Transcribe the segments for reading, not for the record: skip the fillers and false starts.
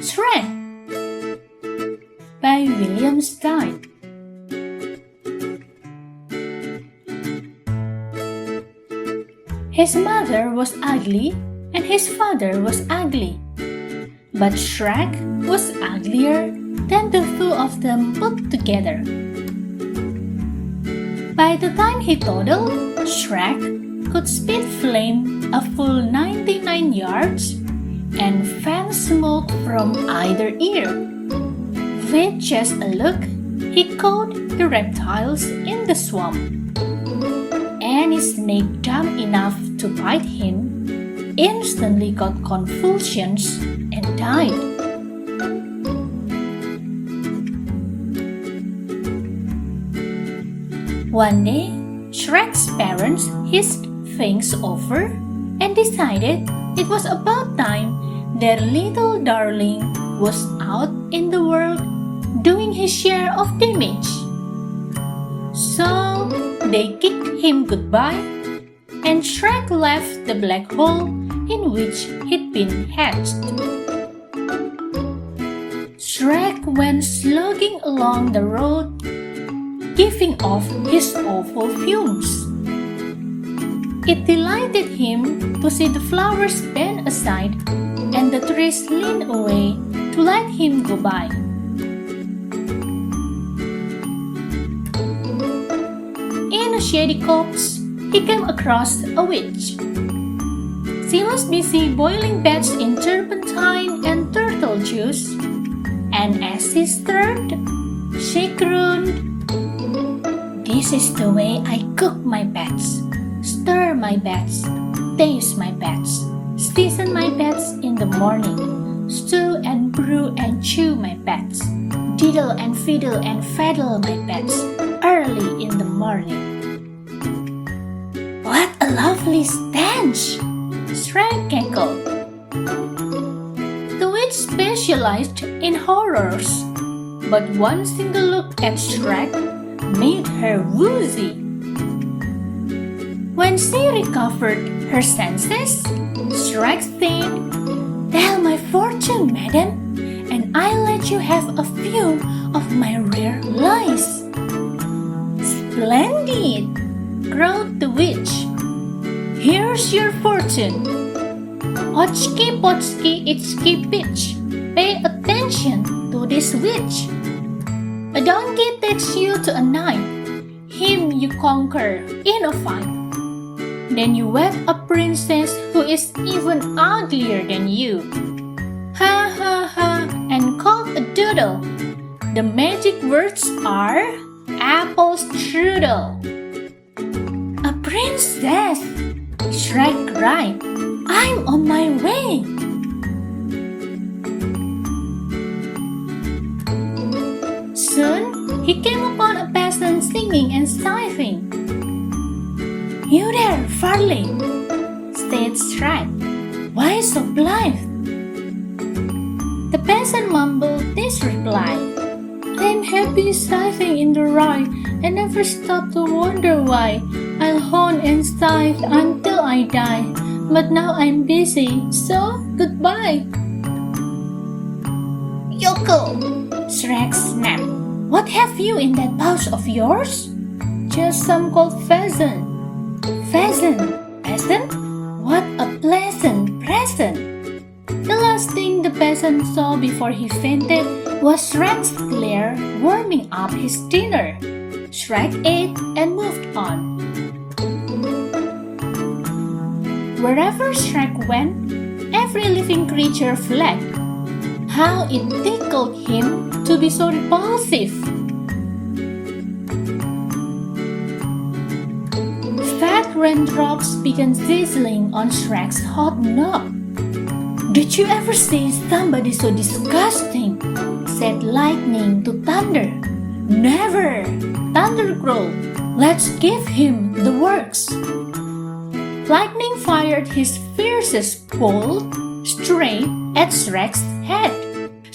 Shrek by William Steig. His mother was ugly and his father was ugly, but Shrek was uglier than the two of them put together. By the time he toddled, Shrek could spit flame a full 99 yards and fan smoke from either ear. With just a look, he caught the reptiles in the swamp. Any snake dumb enough to bite him instantly got convulsions and died. One day, Shrek's parents hissed things over and decided it was about time their little darling was out in the world doing his share of damage. So they kicked him goodbye, and Shrek left the black hole in which he'd been hatched. Shrek went slogging along the road, giving off his awful fumes. It delighted him to see the flowers bend aside and the trees lean away to let him go by. In a shady copse, he came across a witch. She was busy boiling bats in turpentine and turtle juice, and as she stirred, she crooned, "This is the way I cook my bats. Stir my bats, taste my bats, season my bats in the morning, stew and brew and chew my bats, diddle and fiddle and faddle my bats early in the morning." "What a lovely stench!" Shrek cackled. The witch specialized in horrors, but one single look at Shrek made her woozy. When she recovered her senses, Shrek said, "Tell my fortune, madam, and I'll let you have a few of my rare lies." "Splendid!" growled the witch. "Here's your fortune. Otski potski itski pitch. Pay attention to this witch. A donkey takes you to a knight. Him you conquer in a fight. Then you wed a princess who is even uglier than you. Ha ha ha and cock a doodle. The magic words are apple strudel." "A princess!" Shrek cried. "I'm on my way." Soon he came upon a peasant singing and sighing. "You there, Farley," said Shrek. "Why so blithe?" The peasant mumbled this reply. "I'm happy scything in the rye, and never stop to wonder why. I'll hone and scythe until I die, but now I'm busy, so goodbye." "Yokel!" Shrek snapped. "What have you in that pouch of yours?" "Just some cold pheasant." "Pheasant? Peasant? What a pleasant present!" The last thing the peasant saw before he fainted was Shrek's glare warming up his dinner. Shrek ate and moved on. Wherever Shrek went, every living creature fled. How it tickled him to be so repulsive! Fat raindrops began sizzling on Shrek's hot knob. "Did you ever see somebody so disgusting?" said lightning to thunder. "Never!" thunder growled. "Let's give him the works." Lightning fired his fiercest bolt straight at Shrek's head.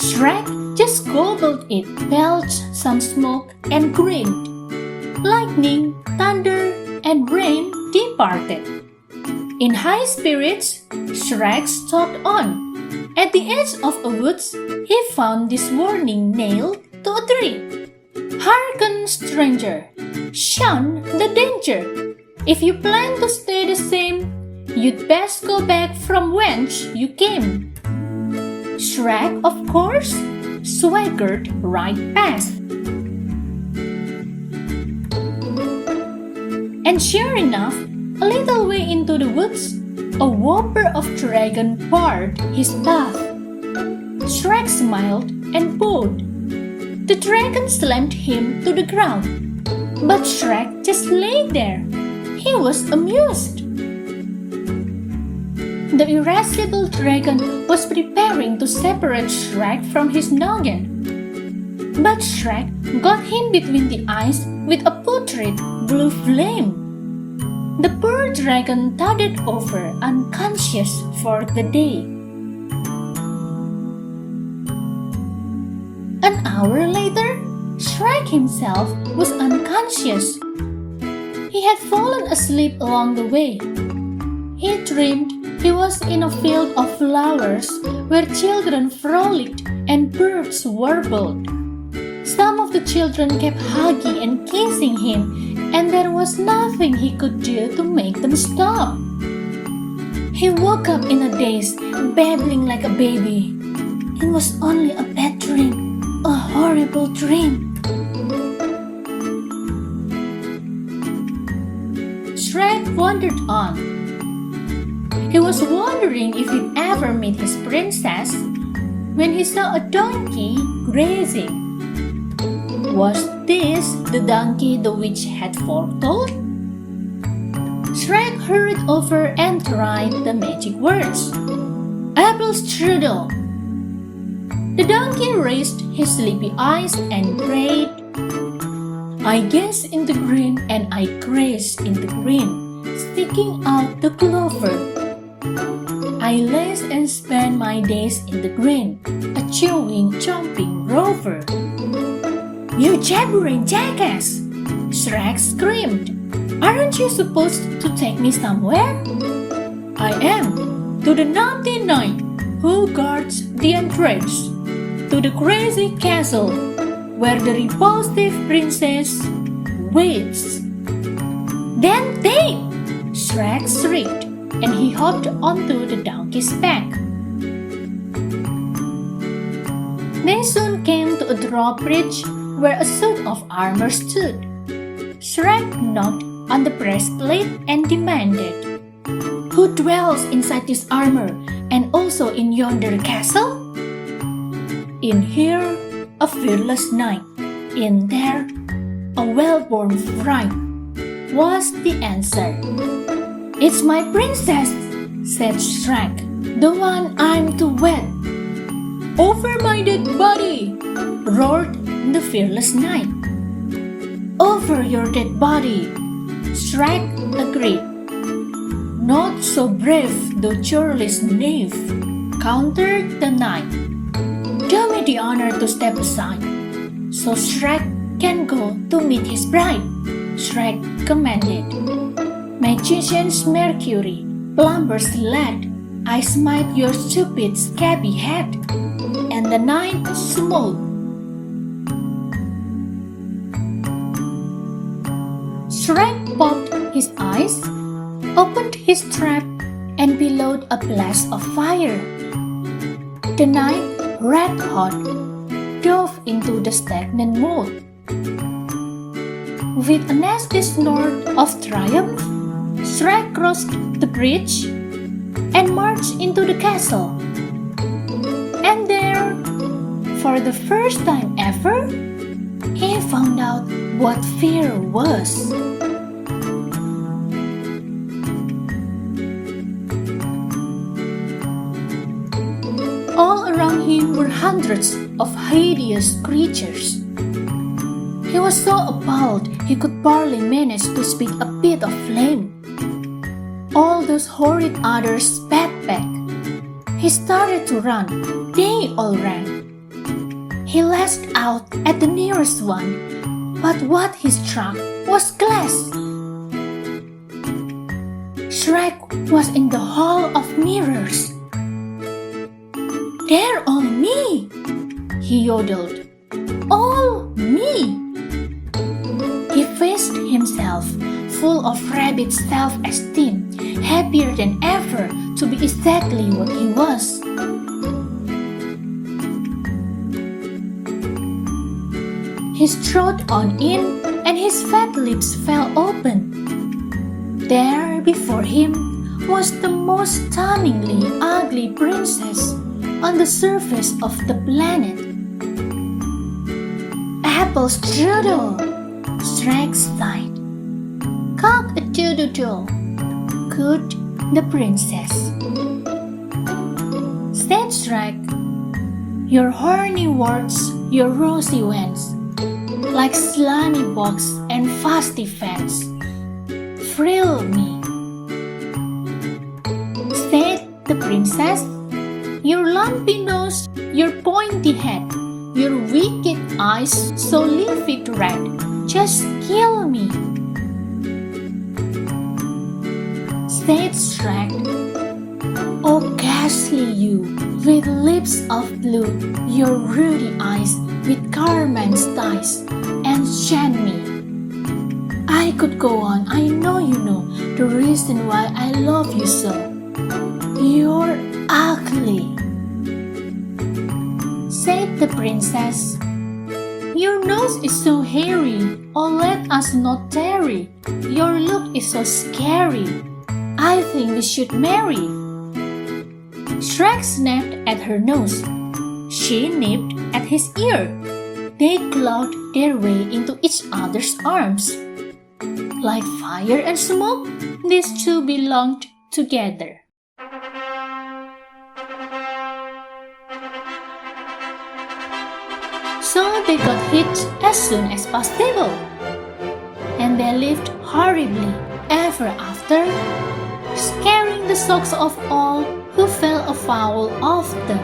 Shrek just gobbled it, belched some smoke, and grinned. Lightning, thunder, and rain departed. In high spirits, Shrek stalked on, At the edge of a woods, he found this warning nailed to a tree. "Hearken, stranger, shun the danger. If you plan to stay the same, you'd best go back from whence you came." Shrek, of course, swaggered right past. And sure enough, a little way into the woods, a whopper of dragon barred his path. Shrek smiled and bowed. The dragon slammed him to the ground, but Shrek just lay there. He was amused. The irascible dragon was preparing to separate Shrek from his noggin, but Shrek got him between the eyes with a putrid blue flame. The poor dragon toddled over unconscious for the day. An hour later, Shrek himself was unconscious. He had fallen asleep along the way. He dreamed he was in a field of flowers where children frolicked and birds warbled. Some of the children kept hugging and kissing him, and there was nothing he could do to make them stop. He woke up in a daze, babbling like a baby. It was only a bad dream, a horrible dream. Shrek wandered on. He was wondering if he'd ever meet his princess when he saw a donkey grazing. Was this the donkey the witch had foretold? Shrek hurried over and tried the magic words. "Apple strudel." The donkey raised his sleepy eyes and prayed. "I gaze in the green and I graze in the green, sticking out the clover. I laze and spend my days in the green, a chewing, chomping rover." "You jabbering jackass!" Shrek screamed. "Aren't you supposed to take me somewhere?" "I am. To the naughty knight who guards the entrance, to the crazy castle where the repulsive princess waits." "Then take!" Shrek shrieked, and he hopped onto the donkey's back. They soon came to a drawbridge where a suit of armor stood. Shrek knocked on the breastplate and demanded, "Who dwells inside this armor and also in yonder castle?" "In here, a fearless knight. In there, a well-born fright," was the answer. "It's my princess," said Shrek, "the one I'm to wed." "Over my dead body!" roared the fearless knight. "Over your dead body," Shrek agreed. "Not so brave, thou churlish knave," countered the knight. "Do me the honor to step aside, so Shrek can go to meet his bride," Shrek commanded. "Magician's Mercury, plumber's lead, I smite your stupid scabby head." And the knight smote. Shrek popped his eyes, opened his trap, and bellowed a blast of fire. The knight, red hot, dove into the stagnant moat. With a nasty snort of triumph, Shrek crossed the bridge and marched into the castle. And there, for the first time ever, he found out what fear was. All around him were hundreds of hideous creatures. He was so appalled he could barely manage to spit a bit of flame. All those horrid others spat back. He started to run. They all ran. He lashed out at the nearest one, but what he struck was glass. Shrek was in the Hall of Mirrors. he yodeled. All me! He faced himself, full of rabid self-esteem, happier than ever to be exactly what he was. His throat yawned in, and his fat lips fell open. There before him was the most stunningly ugly princess on the surface of the planet. Apple strudel, Shrek sighed. Cock-a-doodle-doo, cooed the princess. Said Shrek, your horny words, your rosy wens, like slimy bogs and fusty fans, thrill me. Said the princess, your lumpy nose, your pointy head, your wicked eyes so livid red, just kill me. Said Shrek, oh ghastly you, with lips of blue, your ruddy eyes with carmine's ties, enchant me. I could go on, I know you know the reason why I love you so. You're ugly, said the princess. Your nose is so hairy, oh let us not tarry. Your look is so scary, I think we should marry. Shrek snapped at her nose. She nipped at his ear. They clawed their way into each other's arms. Like fire and smoke, these two belonged together. So they got hitched as soon as possible. And they lived horribly ever after, scaring the socks off all who fell afoul of them.